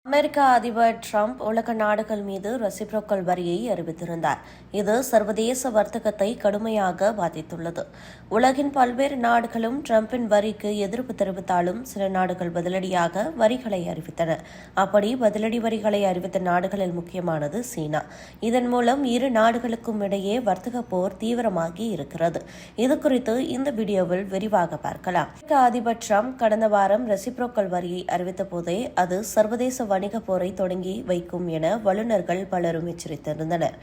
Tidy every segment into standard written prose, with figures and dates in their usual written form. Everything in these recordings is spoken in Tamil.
அமெரிக்க அதிபர் டிரம்ப் உலக நாடுகள் மீது ரெசிப்ரோக்கல் வரியை அறிவித்திருந்தார். இது சர்வதேச வர்த்தகத்தை கடுமையாக பாதித்துள்ளது. உலகின் பல்வேறு நாடுகளும் டிரம்பின் வரிக்கு எதிர்ப்பு தெரிவித்தாலும் சில நாடுகள் பதிலடியாக வரிகளை அறிவித்தன. அப்படி பதிலடி வரிகளை அறிவித்த நாடுகளில் முக்கியமானது சீனா. இதன் மூலம் இரு நாடுகளுக்கும் இடையே வர்த்தக போர் தீவிரமாகி இருக்கிறது. இதுகுறித்து இந்த வீடியோவில் விரிவாக பார்க்கலாம். அமெரிக்க அதிபர் டிரம்ப் கடந்த வாரம் ரெசிப்ரோக்கல் வரியை அறிவித்த போதே அது சர்வதேச வணிக போரை தொடங்கி வைக்கும் என வல்லுநர்கள் பலரும் எச்சரித்திருந்தனர்.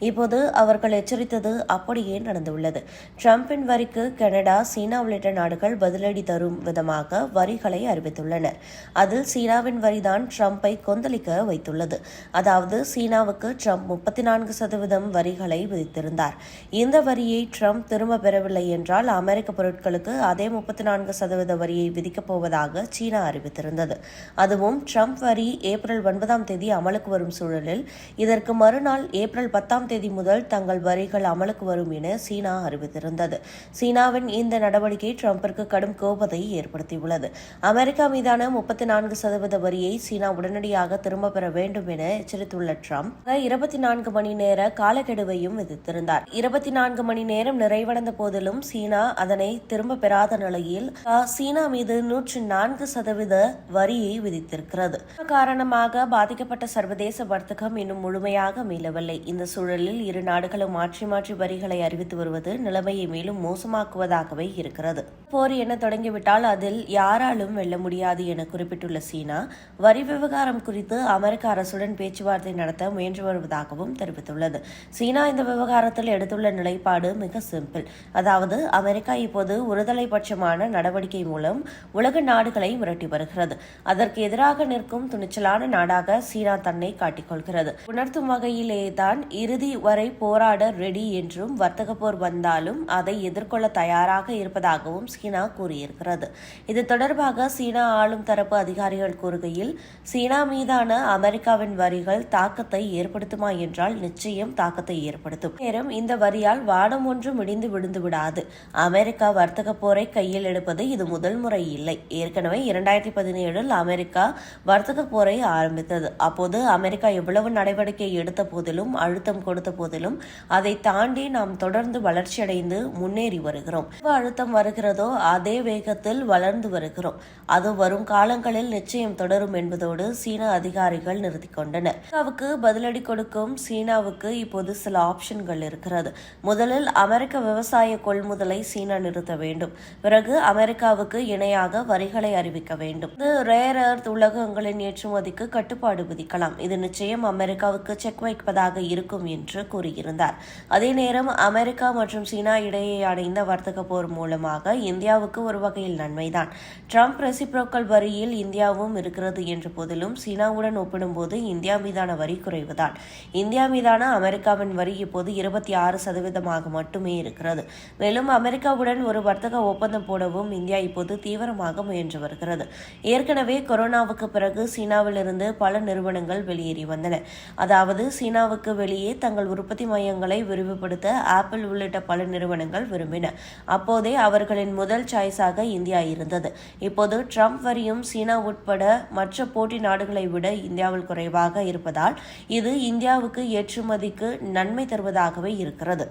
இப்போது அவர்கள் எச்சரித்தது அப்படியே நடந்துள்ளது. டிரம்பின் வரிக்கு கனடா, சீனா உள்ளிட்ட நாடுகள் பதிலடி தரும் விதமாக வரிகளை அறிவித்துள்ளனர். அதில் சீனாவின் வரிதான் டிரம்பை கொந்தளிக்க வைத்துள்ளது. அதாவது சீனாவுக்கு டிரம்ப் 34% வரிகளை விதித்திருந்தார். இந்த வரியை டிரம்ப் திரும்ப பெறவில்லை என்றால் அமெரிக்க பொருட்களுக்கு அதே 34% வரியை விதிக்கப் போவதாக சீனா அறிவித்திருந்தது. அதுவும் டிரம்ப் வரி ஏப்ரல் 9 அமலுக்கு வரும் சூழலில் இதற்கு மறுநாள் ஏப்ரல் 10 முதல் தங்கள் வரிகள் அமலுக்கு வரும் என சீனா அறிவித்திருந்தது. சீனாவின் இந்த நடவடிக்கை டிரம்பிற்கு கடும் கோபத்தை ஏற்படுத்தியுள்ளது. அமெரிக்கா மீதான 34% வரியை சீனா உடனடியாக திரும்ப பெற வேண்டும் என எச்சரித்துள்ள டிரம்ப் 24 மணி நேர காலக்கெடுவையும் விதித்திருந்தார். 24 மணி நேரம் நிறைவடைந்த போதிலும் சீனா அதனை திரும்ப பெறாத நிலையில் சீனா மீது 104% வரியை விதித்திருக்கிறது. காரணமாக பாதிக்கப்பட்ட சர்வதேச வர்த்தகம் இன்னும் முழுமையாக மீளவில்லை. இந்த சூழலில் இரு நாடுகளும் மாற்றி மாற்றி வரிகளை அறிவித்து வருவது நிலைமையை மேலும் மோசமாக்குவதாகவே இருக்கிறது. போர் என தொடங்கிவிட்டால் அதில் யாராலும் வெல்ல முடியாது என குறிப்பிட்டுள்ள சீனா வரி விவகாரம் குறித்து அமெரிக்க அரசுடன் பேச்சுவார்த்தை நடத்த முயன்று வருவதாகவும் தெரிவித்துள்ளது. சீனா இந்த விவகாரத்தில் எடுத்துள்ள நிலைப்பாடு மிக சிம்பிள். அதாவது அமெரிக்கா இப்போது ஒருதலை பட்சமான நடவடிக்கை மூலம் உலக நாடுகளை மிரட்டி வருகிறது. அதற்கு எதிராக நிற்கும் துணிச்சலான நாடாக சீனா தன்னை காட்டிக்கொள்கிறது. உணர்த்தும் வகையிலேதான் இறுதி வரை போராட ரெடி என்றும் வர்த்தக போர் வந்தாலும் அதை எதிர்கொள்ள தயாராக இருப்பதாகவும் சீனா கூறியிருக்கிறது. இது தொடர்பாக சீனா ஆளும் தரப்பு அதிகாரிகள் கூறுகையில், சீனா மீதான அமெரிக்காவின் வரிகள் தாக்கத்தை ஏற்படுத்துமா என்றால் நிச்சயம் தாக்கத்தை ஏற்படுத்தும். நேரம் இந்த வரியால் வானம் ஒன்றும் இடிந்து விழுந்து விடாது. அமெரிக்கா வர்த்தக போரை கையில் எடுப்பது இது முதல் முறை இல்லை. ஏற்கனவே 2017 அமெரிக்கா வர்த்தக போரை ஆரம்பித்தது. அப்போது அமெரிக்கா எவ்வளவு நடவடிக்கை எடுத்த போதிலும், அழுத்தம் கொடுத்த போதிலும் அதை தாண்டி நாம் தொடர்ந்து வளர்ச்சியடைந்து முன்னேறி வருகிறோம். அழுத்தம் வருகிறதோ அதே வேகத்தில் வளர்ந்து வருகிறோம். அது வரும் காலங்களில் நிச்சயம் தொடரும் என்பதோடு சீன அதிகாரிகள் நிறுத்திக் கொண்டனர். அமெரிக்காவுக்கு பதிலடி கொடுக்கும் சீனாவுக்கு இப்போது சில ஆப்ஷன்கள் இருக்கிறது. முதலில் அமெரிக்க விவசாய கொள்முதலை சீனா நிறுத்த வேண்டும். பிறகு அமெரிக்காவுக்கு இணையாக வரிகளை அறிவிக்க வேண்டும். ரேர் எர்த் உலகங்களின் ஏற்றுமதிக்கு கட்டுப்பாடு விதிக்கலாம். இது நிச்சயம் அமெரிக்காவுக்கு செக் வைப்பதாக இருக்கும் என்று கூறியிருந்தார். அதே நேரம் அமெரிக்கா மற்றும் சீனா இடையேயான இந்த வர்த்தக போர் மூலமாக இந்தியாவுக்கு ஒரு வகையில் நன்மைதான். டிரம்ப் ரெசிப்ரோக்கல் வரியில் இந்தியாவும் இருக்கிறது என்ற போதிலும் சீனாவுடன் ஒப்பிடும்போது இந்தியா மீதான வரி குறைவுதான். இந்தியா மீதான அமெரிக்காவின் வரி இப்போது 26% மட்டுமே இருக்கிறது. மேலும் அமெரிக்காவுடன் ஒரு வர்த்தக ஒப்பந்தம் போடவும் இந்தியா இப்போது தீவிரமாக முயன்று வருகிறது. ஏற்கனவே கொரோனாவுக்கு பிறகு சீனாவிலிருந்து பல நிறுவனங்கள் வெளியேறி வந்தன. அதாவது சீனாவுக்கு வெளியே தங்கள் உற்பத்தி மையங்களை விரிவுபடுத்த ஆப்பிள் உள்ளிட்ட பல நிறுவனங்கள் விரும்பின. அப்போதே அவர்களின் முதல் சாய்ஸாக இந்தியா இருந்தது. இப்போது டிரம்ப் வரியும் சீனா உட்பட மற்ற போட்டி நாடுகளை விட இந்தியாவில் குறைவாக இருப்பதால் இது இந்தியாவுக்கு ஏற்றுமதிக்கு நன்மை தருவதாகவே இருக்கிறது.